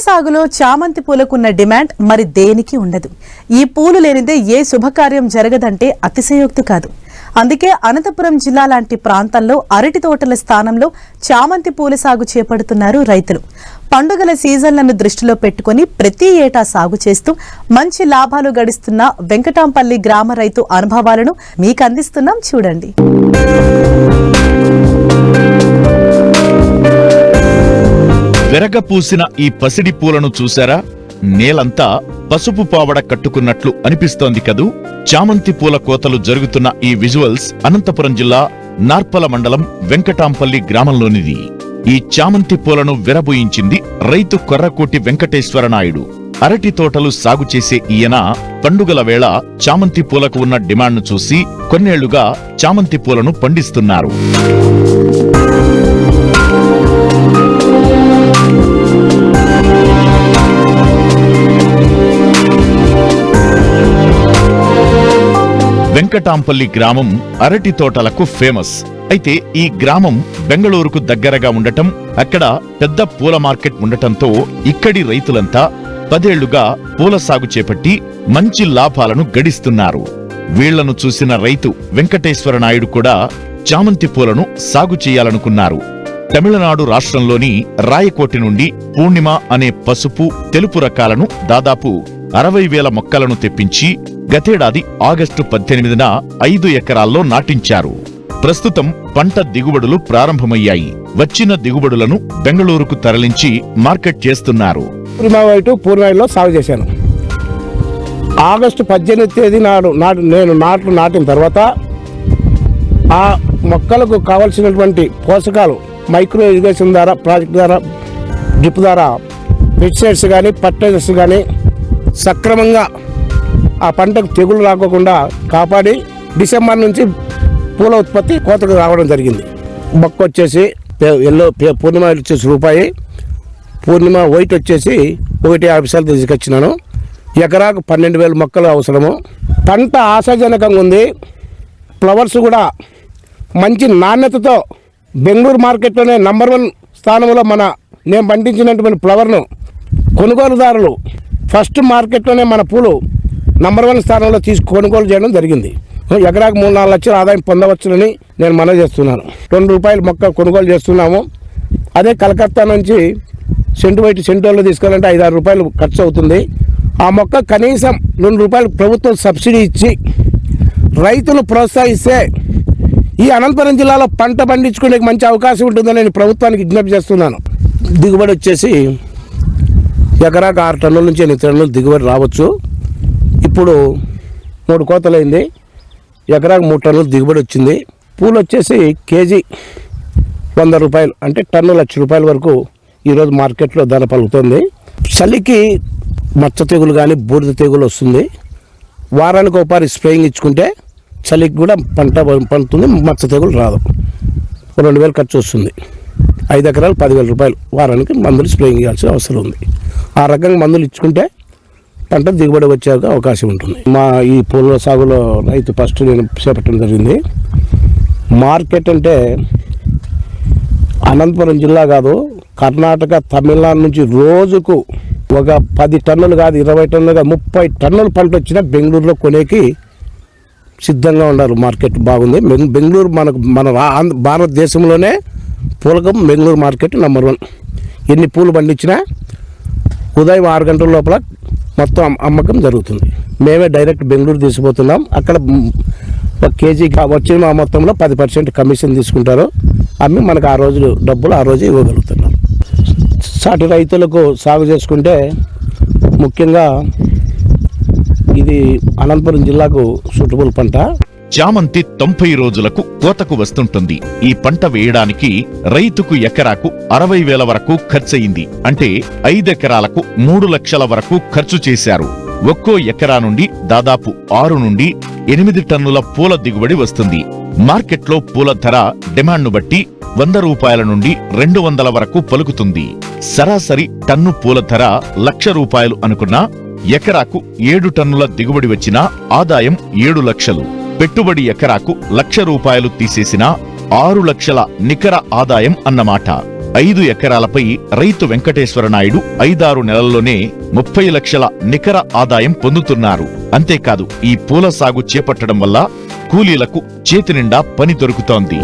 సాగులో చామంతి పూలకున్న డిమాండ్ మరి దేనికి ఉండదు. ఈ పూలు లేనిదే ఏ శుభకార్యం జరగదంటే అతిశయోక్తి కాదు. అందుకే అనంతపురం జిల్లా లాంటి ప్రాంతంలో అరటి తోటల స్థానంలో చామంతి పూల సాగు చేపడుతున్నారు రైతులు. పండుగల సీజన్లను దృష్టిలో పెట్టుకుని ప్రతి ఏటా సాగు చేస్తూ మంచి లాభాలు గడిస్తున్న వెంకటాంపల్లి గ్రామ రైతు అనుభవాలను మీకు అందిస్తున్నాం, చూడండి. వెరగపూసిన ఈ పసిడి పూలను చూశారా? నేలంతా పసుపు పావడ కట్టుకున్నట్లు అనిపిస్తోంది కదూ. చామంతి పూల కోతలు జరుగుతున్న ఈ విజువల్స్ అనంతపురం జిల్లా నార్పల మండలం వెంకటాంపల్లి గ్రామంలోనిది. ఈ చామంతి పూలను విరబోయించింది రైతు కొర్రకోటి వెంకటేశ్వర నాయుడు. అరటి తోటలు సాగు చేసే ఈయన పండుగల వేళ చామంతి పూలకు ఉన్న డిమాండ్ను చూసి కొన్నేళ్లుగా చామంతి పూలను పండిస్తున్నారు. వెంకటాంపల్లి గ్రామం అరటి తోటలకు ఫేమస్. అయితే ఈ గ్రామం బెంగళూరుకు దగ్గరగా ఉండటం, అక్కడ పెద్ద పూల మార్కెట్ ఉండటంతో ఇక్కడి రైతులంతా 10 ఏళ్లుగా పూల సాగు చేపట్టి మంచి లాభాలను గడిస్తున్నారు. వీళ్లను చూసిన రైతు వెంకటేశ్వర నాయుడు కూడా చామంతి పూలను సాగు చేయాలనుకున్నారు. తమిళనాడు రాష్ట్రంలోని రాయకోటి నుండి పూర్ణిమ అనే పసుపు, తెలుపు రకాలను దాదాపు 60,000 మొక్కలను తెప్పించి గతేడాది ఆగస్టు 18న 5 ఎకరాల్లో నాటించారు. ప్రస్తుతం పంట దిగుబడులు ప్రారంభమయ్యాయి. వచ్చిన దిగుబడులను బెంగళూరుకు తరలించి మార్కెట్ చేస్తున్నారు. పూర్ణిమలో సాగు చేశాను. ఆగస్టు 18వ తేదీ నేను నాట్లు నాటిన తర్వాత ఆ మొక్కలకు కావలసినటువంటి పోషకాలు మైక్రో ఇరిగేషన్ ద్వారా, ప్రాజెక్ట్ ద్వారా, డ్రిప్ ద్వారా పెస్టిసైడ్స్ కానీ ఫర్టిలైజర్స్ కానీ సక్రమంగా ఆ పంటకు తెగులు రాకోకుండా కాపాడి డిసెంబర్ నుంచి పూల ఉత్పత్తి కోతకు రావడం జరిగింది. మొక్క వచ్చేసి ఎల్లో పూర్ణిమ వచ్చేసి రూపాయి, పూర్ణిమ వైట్ వచ్చేసి 1.50 తీసుకొచ్చినాను. ఎకరాకు 12,000 మొక్కలు అవసరము. పంట ఆశాజనకంగా ఉంది. ఫ్లవర్స్ కూడా మంచి నాణ్యతతో బెంగళూరు మార్కెట్లోనే నంబర్ 1 స్థానంలో నేను పండించినటువంటి ఫ్లవర్ను కొనుగోలుదారులు ఫస్ట్ మార్కెట్లోనే మన పూలు నంబర్ 1 స్థానంలో కొనుగోలు చేయడం జరిగింది. ఎకరాకు 3-4 లక్షల ఆదాయం పొందవచ్చునని నేను మనవి చేస్తున్నాను. ₹2 మొక్క కొనుగోలు చేస్తున్నాము. అదే కలకత్తా నుంచి సెంటులో తీసుకోవాలంటే ₹5-6 ఖర్చు అవుతుంది. ఆ మొక్క కనీసం ₹2 ప్రభుత్వం సబ్సిడీ ఇచ్చి రైతులు ప్రోత్సహిస్తే ఈ అనంతపురం జిల్లాలో పంట పండించుకునే మంచి అవకాశం ఉంటుందని నేను ప్రభుత్వానికి విజ్ఞప్తి చేస్తున్నాను. దిగుబడి వచ్చేసి ఎకరాకు 6 టన్నుల నుంచి 8 టన్నులు దిగుబడి రావచ్చు. ఇప్పుడు 3 కోతలైంది. ఎకరాకు 3 టన్నులు దిగుబడి వచ్చింది. పూలు వచ్చేసి కేజీ ₹100 అంటే టన్ను ₹1,00,000 వరకు ఈరోజు మార్కెట్లో ధర పలుకుతుంది. చలికి మచ్చ తెగులు కానీ బూడిద తెగులు వస్తుంది. వారానికి ఒకసారి స్ప్రేయింగ్ ఇచ్చుకుంటే చలికి కూడా పంట పండుతుంది, మచ్చ తెగులు రాదు. 2,000 ఖర్చు వస్తుంది. 5 ఎకరాలు ₹10,000 వారానికి మందులు స్ప్రేయింగ్ చేయాల్సిన అవసరం ఉంది. ఆ రకంగా మందులు ఇచ్చుకుంటే పంట దిగుబడి వచ్చే అవకాశం ఉంటుంది. మా ఈ పూల సాగులో రైతు ఫస్ట్ నేను చేపట్టడం జరిగింది. మార్కెట్ అంటే అనంతపురం జిల్లా కాదు, కర్ణాటక, తమిళనాడు నుంచి రోజుకు ఒక 10 టన్నులు కాదు, 20 టన్నులు కాదు, 30 టన్నుల పంట వచ్చినా బెంగళూరులో కొనేకి సిద్ధంగా ఉన్నారు. మార్కెట్ బాగుంది. బెంగళూరు మన భారతదేశంలోనే పూలకం బెంగళూరు మార్కెట్ నంబర్ 1. ఎన్ని పూలు పండించినా ఉదయం 6 గంటల లోపల మొత్తం అమ్మకం జరుగుతుంది. మేమే డైరెక్ట్ బెంగళూరు తీసుకుపోతున్నాం. అక్కడ 1 కేజీకి వచ్చిన మొత్తంలో 10% కమిషన్ తీసుకుంటారు. అమ్మి మనకు ఆ రోజు డబ్బులు ఆ రోజు ఇవ్వగలుగుతున్నాం. సాటి రైతులకు సాగు చేసుకుంటే ముఖ్యంగా ఇది అనంతపురం జిల్లాకు సూటబుల్ పంట. చామంతి 90 రోజులకు కోతకు వస్తుంటుంది. ఈ పంట వేయడానికి రైతుకు ఎకరాకు 60,000 వరకు ఖర్చయింది. అంటే 5 ఎకరాలకు 3 లక్షల వరకు ఖర్చు చేశారు. ఒక్కో ఎకరా నుండి దాదాపు 6 నుండి 8 టన్నుల పూల దిగుబడి వస్తుంది. మార్కెట్లో పూల ధర డిమాండ్ను బట్టి ₹100 నుండి 200 వరకు పలుకుతుంది. సరాసరి టన్ను పూల ధర ₹1,00,000 అనుకున్నా ఎకరాకు 7 టన్నుల దిగుబడి వచ్చినా ఆదాయం 7 లక్షలు. పెట్టుబడి ఎకరాకు ₹1,00,000 తీసేసినా 6 లక్షల నికర ఆదాయం అన్నమాట. 5 ఎకరాలపై రైతు వెంకటేశ్వర నాయుడు 5-6 నెలల్లోనే 30 లక్షల నికర ఆదాయం పొందుతున్నారు. అంతేకాదు ఈ పూల సాగు చేపట్టడం వల్ల కూలీలకు చేతి నిండా పని దొరుకుతోంది.